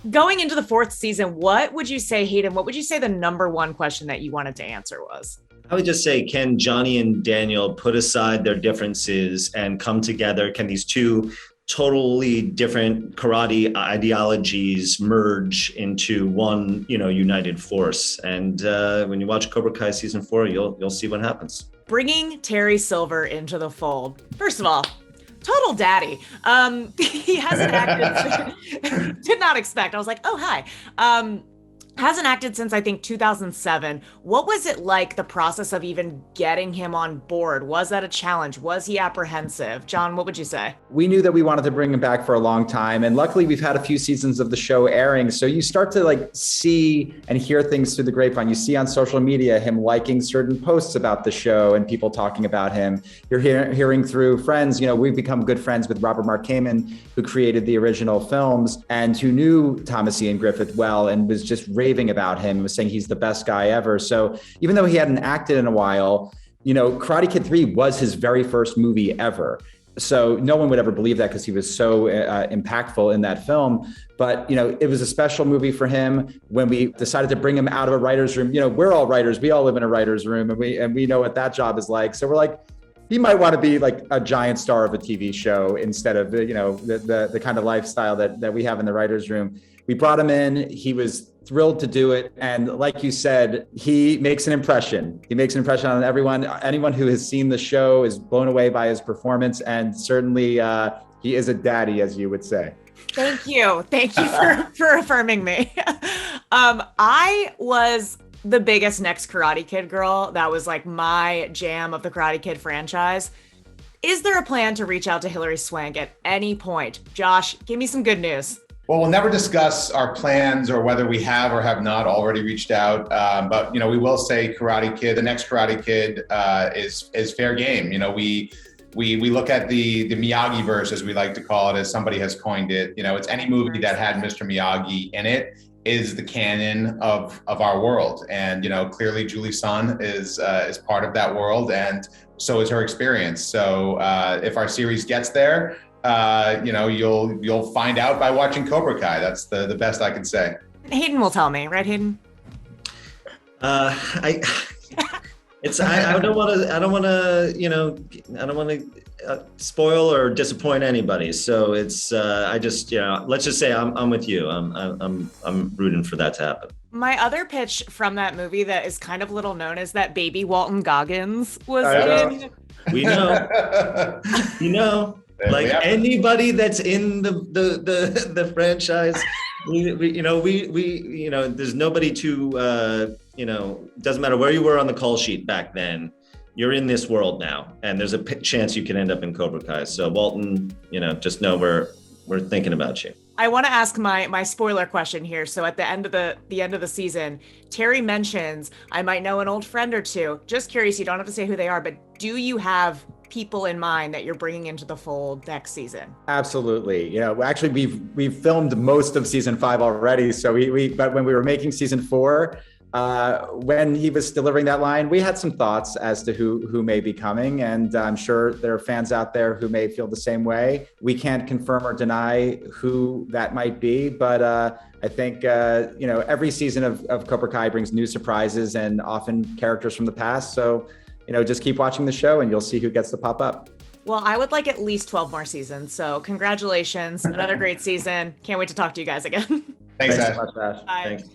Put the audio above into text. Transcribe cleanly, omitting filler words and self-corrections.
Going into the fourth season, what would you say, Hayden, what would you say the number one question that you wanted to answer was? I would just say, can Johnny and Daniel put aside their differences and come together? Can these two totally different karate ideologies merge into one, united force? And when you watch Cobra Kai season 4, you'll see what happens. Bringing Terry Silver into the fold. First of all, total daddy. He hasn't acted. Did not expect. I was like, oh, hi. Hasn't acted since, I think, 2007. What was it like, the process of even getting him on board? Was that a challenge? Was he apprehensive? Jon, what would you say? We knew that we wanted to bring him back for a long time. And luckily, we've had a few seasons of the show airing. So you start to see and hear things through the grapevine. You see on social media him liking certain posts about the show and people talking about him. You're hearing through friends. We've become good friends with Robert Mark Kamen, who created the original films and who knew Thomas Ian Griffith well and was just raving about him, was saying he's the best guy ever. So even though he hadn't acted in a while, Karate Kid 3 was his very first movie ever. So no one would ever believe that because he was so impactful in that film. But, it was a special movie for him. When we decided to bring him out of a writer's room, we're all writers. We all live in a writer's room and we know what that job is like. So we're like, he might want to be like a giant star of a TV show instead of, the kind of lifestyle that we have in the writer's room. We brought him in. He was thrilled to do it. And like you said, he makes an impression. He makes an impression on everyone. Anyone who has seen the show is blown away by his performance. And certainly he is a daddy, as you would say. Thank you. Thank you for affirming me. I was the biggest Next Karate Kid girl. That was like my jam of the Karate Kid franchise. Is there a plan to reach out to Hilary Swank at any point? Josh, give me some good news. Well, we'll never discuss our plans or whether we have or have not already reached out. But we will say Karate Kid, the next Karate Kid, is fair game. We look at the Miyagi verse, as we like to call it, as somebody has coined it. It's any movie that had Mr. Miyagi in it is the canon of our world. And clearly Julie Sun is part of that world, and so is her experience. So if our series gets there, you'll find out by watching Cobra Kai. That's the best I can say. Hayden will tell me, right, Hayden? I don't want to spoil or disappoint anybody. So it's let's just say I'm with you. I'm rooting for that to happen. My other pitch from that movie that is kind of little known is that baby Walton Goggins was in. We know. Like anybody that's in the franchise, there's nobody to, doesn't matter where you were on the call sheet back then, you're in this world now, and there's a chance you can end up in Cobra Kai. So Walton, just know we're thinking about you. I want to ask my spoiler question here. So at the end of the season, Terry mentions, I might know an old friend or two. Just curious, you don't have to say who they are, but do you have people in mind that you're bringing into the fold next season? Absolutely. Actually, we've filmed most of season 5 already. So but when we were making season 4, when he was delivering that line, we had some thoughts as to who may be coming. And I'm sure there are fans out there who may feel the same way. We can't confirm or deny who that might be, but I think, every season of Cobra Kai brings new surprises and often characters from the past. So, just keep watching the show and you'll see who gets to pop up. Well, I would like at least 12 more seasons. So congratulations. Another great season. Can't wait to talk to you guys again. Thanks so much, Ash. Bye. Thanks.